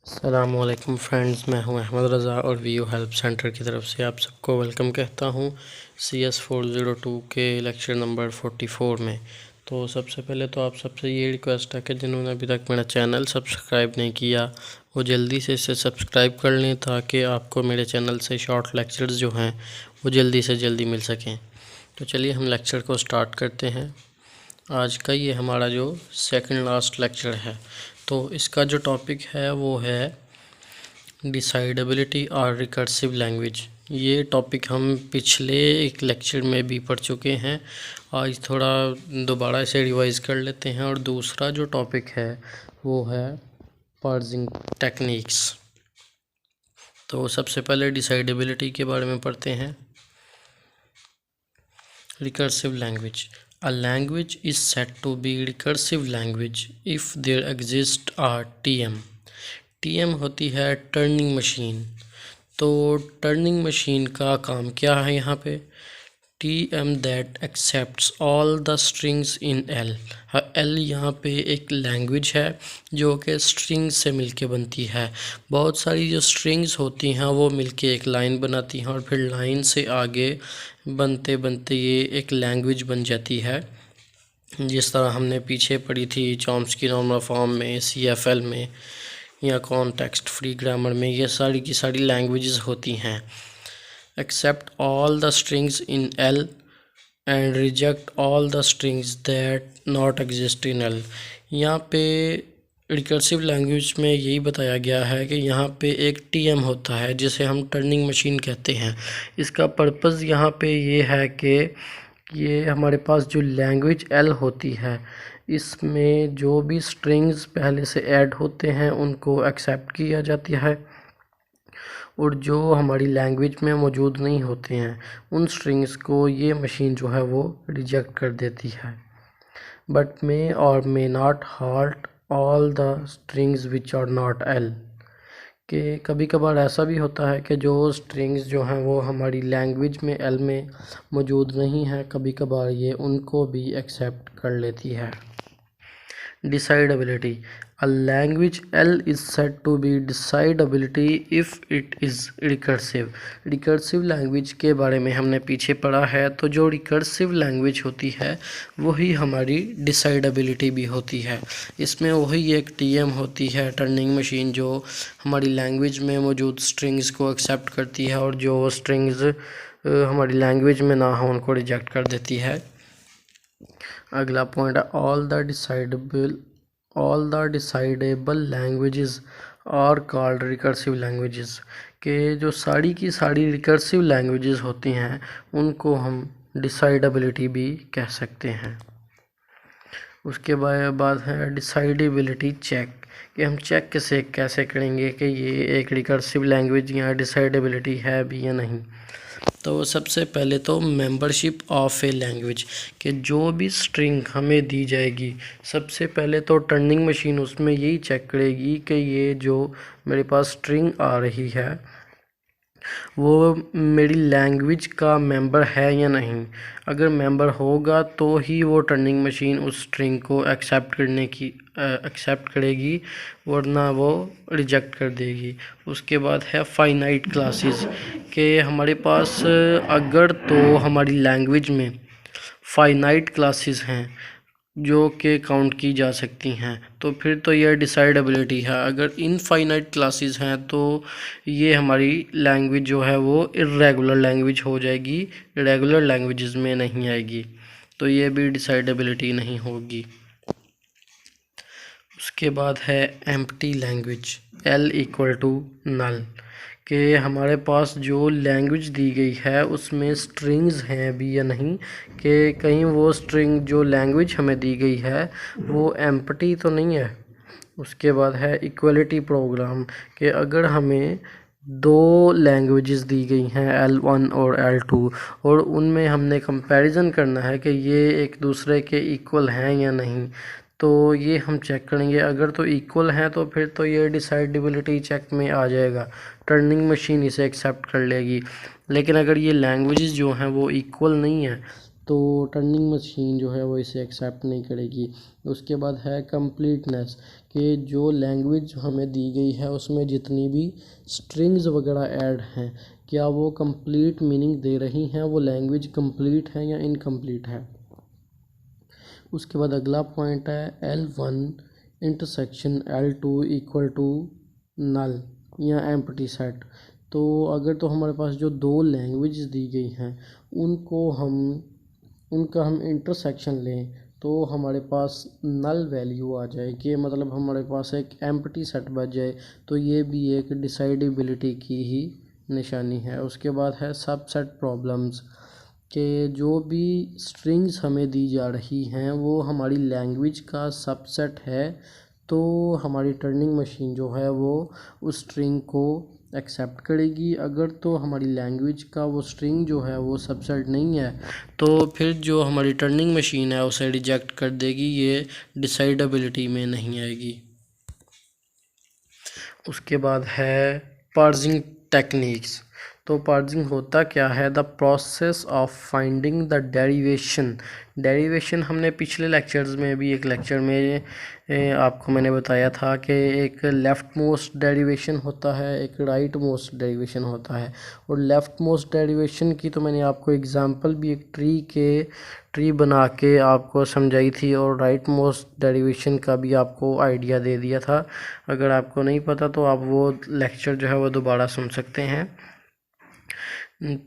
अस्सलामुअलैकुम फ्रेंड्स, मैं हूं अहमद रज़ा और वीयू हेल्प सेंटर की तरफ से आप सबको वेलकम कहता हूं CS 402 के लेक्चर नंबर 44 में। तो सबसे पहले तो आप सबसे ये रिक्वेस्ट है कि जिन्होंने अभी तक मेरा चैनल सब्सक्राइब नहीं किया वो जल्दी से इसे सब्सक्राइब कर लें ताकि आपको मेरे चैनल से शॉर्ट लेक्चर्स जो हैं वो जल्दी से जल्दी मिल सकें। तो चलिए हम लेक्चर को स्टार्ट करते हैं। आज का ये हमारा जो सेकंड लास्ट लेक्चर है, तो इसका जो टॉपिक है वो है डिसाइडेबिलिटी और रिकर्सिव लैंग्वेज। ये टॉपिक हम पिछले एक लेक्चर में भी पढ़ चुके हैं। आज थोड़ा दोबारा इसे रिवाइज कर लेते हैं। और दूसरा जो टॉपिक है वो है पार्सिंग टेक्निक्स। तो सबसे पहले डिसाइडेबिलिटी के बारे में पढ़ते हैं। Recursive language. A language is said to be recursive language if there exists a TM. TM होती है टर्निंग मशीन। तो टर्निंग मशीन का काम क्या है यहाँ पे? TM that accepts all the strings in L. L यहाँ पे एक लैंग्वेज है जो कि स्ट्रिंग से मिलके बनती है। बहुत सारी जो स्ट्रिंग्स होती हैं वो मिलके एक लाइन बनाती हैं और फिर लाइन से आगे बनते बनते ये एक लैंग्वेज बन जाती है। जिस तरह हमने पीछे पढ़ी थी चॉम्स्की नॉर्मल फॉर्म में, CFL में या कॉन्टेक्स्ट फ्री ग्रामर में, ये सारी की सारी लैंग्वेजेस होती हैं। Accept all the strings in L and reject all the strings that not exist in L. यहाँ पे रिकर्सिव लैंग्वेज में यही बताया गया है कि यहाँ पे एक TM होता है जिसे हम टर्निंग मशीन कहते हैं। इसका पर्पज़ यहाँ पे ये है कि ये हमारे पास जो लैंग्वेज L होती है इसमें जो भी स्ट्रिंग्स पहले से ऐड होते हैं उनको एक्सेप्ट किया जाता है और जो हमारी लैंग्वेज में मौजूद नहीं होते हैं उन स्ट्रिंग्स को ये मशीन जो है वो रिजेक्ट कर देती है। But may or may not halt all the strings which are not L। कि कभी कभार ऐसा भी होता है कि जो स्ट्रिंग्स जो हैं वो हमारी लैंग्वेज में L में मौजूद नहीं है, कभी कभार ये उनको भी एक्सेप्ट कर लेती है। Decidability. A language L is said to be decidability if it is recursive. Recursive language के बारे में हमने पीछे पढ़ा है। तो जो recursive language होती है वही हमारी decidability भी होती है। इसमें वही एक TM होती है टर्निंग मशीन जो हमारी लैंग्वेज में मौजूद स्ट्रिंग्स को एक्सेप्ट करती है और जो स्ट्रिंग्स हमारी लैंग्वेज में ना हो उनको रिजेक्ट कर देती है। अगला पॉइंट है all the decidable languages are called recursive languages. के जो सारी की सारी रिकर्सिव लैंग्वेजेस होती हैं उनको हम डिसाइडेबिलिटी भी कह सकते हैं। उसके बाद है डिसाइडेबिलिटी चेक, कि हम चेक कैसे करेंगे कि ये एक रिकर्सिव लैंग्वेज या डिसाइडेबिलिटी है भी या नहीं। तो सबसे पहले तो मेंबरशिप ऑफ ए लैंग्वेज, कि जो भी स्ट्रिंग हमें दी जाएगी सबसे पहले तो टर्निंग मशीन उसमें यही चेक करेगी कि ये जो मेरे पास स्ट्रिंग आ रही है वो मेरी लैंग्वेज का मेंबर है या नहीं। अगर मेंबर होगा तो ही वो टर्निंग मशीन उस स्ट्रिंग को एक्सेप्ट करेगी, वरना वो रिजेक्ट कर देगी। उसके बाद है फाइनाइट क्लासेस, कि हमारे पास अगर तो हमारी लैंग्वेज में फाइनाइट क्लासेस हैं जो कि काउंट की जा सकती हैं तो फिर तो यह डिसाइडेबिलिटी है। अगर इनफाइनाइट क्लासेस हैं तो ये हमारी लैंग्वेज जो है वो इर्रेगुलर लैंग्वेज हो जाएगी, रेगुलर लैंग्वेजेस में नहीं आएगी, तो ये भी डिसाइडेबिलिटी नहीं होगी। उसके बाद है empty language, L equal to null, कि हमारे पास जो लैंग्वेज दी गई है उसमें स्ट्रिंग्स हैं भी या नहीं, कि कहीं वो स्ट्रिंग जो लैंग्वेज हमें दी गई है वो एम्प्टी तो नहीं है। उसके बाद है इक्वलिटी प्रोग्राम, कि अगर हमें दो लैंग्वेजेस दी गई हैं L1 और L2 और उनमें हमने कंपैरिजन करना है कि ये एक दूसरे के इक्वल हैं या नहीं, तो ये हम चेक करेंगे। अगर तो इक्वल हैं तो फिर तो ये डिसाइडेबिलिटी चेक में आ जाएगा, टर्निंग मशीन इसे एक्सेप्ट कर लेगी। लेकिन अगर ये लैंग्वेजेस जो हैं वो इक्वल नहीं है तो टर्निंग मशीन जो है वो इसे एक्सेप्ट नहीं करेगी। उसके बाद है कंप्लीटनेस, कि जो लैंग्वेज हमें दी गई है उसमें जितनी भी स्ट्रिंग्स वगैरह ऐड हैं, क्या वो कंप्लीट मीनिंग दे रही हैं, वो लैंग्वेज कंप्लीट है या इनकम्प्लीट है। उसके बाद अगला पॉइंट है L1 intersection L2 equal to नल या एम्प्टी सेट। तो अगर तो हमारे पास जो दो लैंग्वेज दी गई हैं उनका हम इंटरसेक्शन लें तो हमारे पास नल वैल्यू आ जाए, कि मतलब हमारे पास एक एम्प्टी सेट बच जाए, तो ये भी एक डिसाइडेबिलिटी की ही निशानी है। उसके बाद है सबसेट प्रॉब्लम्स, कि जो भी स्ट्रिंग्स हमें दी जा रही हैं वो हमारी लैंग्वेज का सबसेट है, तो हमारी टर्निंग मशीन जो है वो उस स्ट्रिंग को एक्सेप्ट करेगी। अगर तो हमारी लैंग्वेज का वो स्ट्रिंग जो है वो सबसेट नहीं है तो फिर जो हमारी टर्निंग मशीन है उसे रिजेक्ट कर देगी, ये डिसाइडेबिलिटी में नहीं आएगी। उसके बाद है पार्सिंग टेक्निक्स। तो पार्सिंग होता क्या है, the process of finding the derivation हमने पिछले लेक्चर्स में भी, एक लेक्चर में आपको मैंने बताया था कि एक लेफ़्ट मोस्ट डेरिवेशन होता है, एक राइट मोस्ट डेरिवेशन होता है। और लेफ़्ट मोस्ट डेरिवेशन की तो मैंने आपको एग्जांपल भी एक ट्री बना के आपको समझाई थी, और राइट मोस्ट डेरिवेशन का भी आपको आइडिया दे दिया था। अगर आपको नहीं पता तो आप वो लेक्चर जो है वो दोबारा सुन सकते हैं।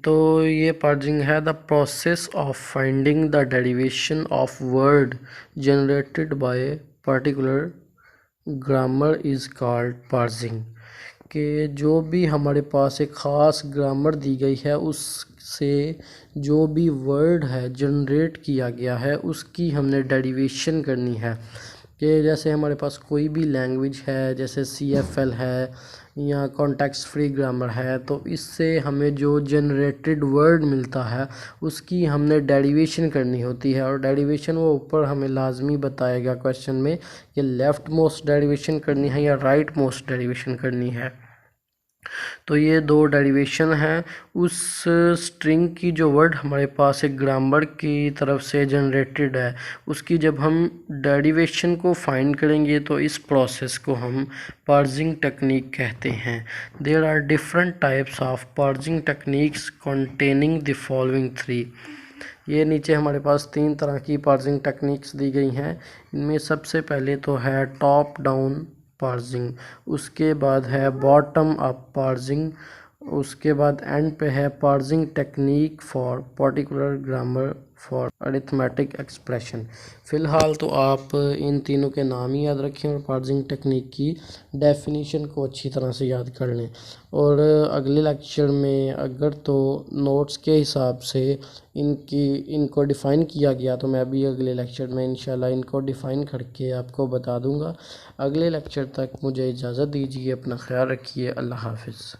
तो ये पार्सिंग है the process of finding the derivation of word generated by particular grammar is called parsing. कि जो भी हमारे पास एक ख़ास ग्रामर दी गई है उससे जो भी वर्ड है जनरेट किया गया है उसकी हमने डेरिवेशन करनी है। कि जैसे हमारे पास कोई भी लैंग्वेज है, जैसे CFL है या कॉन्टेक्स्ट फ्री ग्रामर है, तो इससे हमें जो जनरेटेड वर्ड मिलता है उसकी हमने डेरिवेशन करनी होती है। और डेरिवेशन वो ऊपर हमें लाजमी बताएगा क्वेश्चन में कि लेफ़्ट मोस्ट डेरिवेशन करनी है या राइट मोस्ट डेरिवेशन करनी है। तो ये दो डेरिवेशन हैं उस स्ट्रिंग की जो वर्ड हमारे पास एक ग्रामर की तरफ से जनरेटेड है, उसकी जब हम डेरिवेशन को फाइंड करेंगे तो इस प्रोसेस को हम पार्सिंग टेक्निक कहते हैं। There are different types of parsing techniques containing the following 3। ये नीचे हमारे पास 3 तरह की पार्सिंग टेक्निक्स दी गई हैं। इनमें सबसे पहले तो है टॉप डाउन पार्सिंग, उसके बाद है बॉटम अप पार्सिंग, उसके बाद एंड पे है parsing technique for particular grammar for arithmetic expression. फ़िलहाल तो आप इन तीनों के नाम ही याद रखें और पार्सिंग टेक्निक की डेफिनेशन को अच्छी तरह से याद कर लें। और अगले लेक्चर में अगर तो नोट्स के हिसाब से इनको डिफ़ाइन किया गया तो मैं भी अगले लेक्चर में इंशाल्लाह इनको डिफ़ाइन करके आपको बता दूंगा। अगले लेक्चर तक मुझे इजाज़त दीजिए, अपना ख्याल रखिए, अल्लाह हाफ़िज़।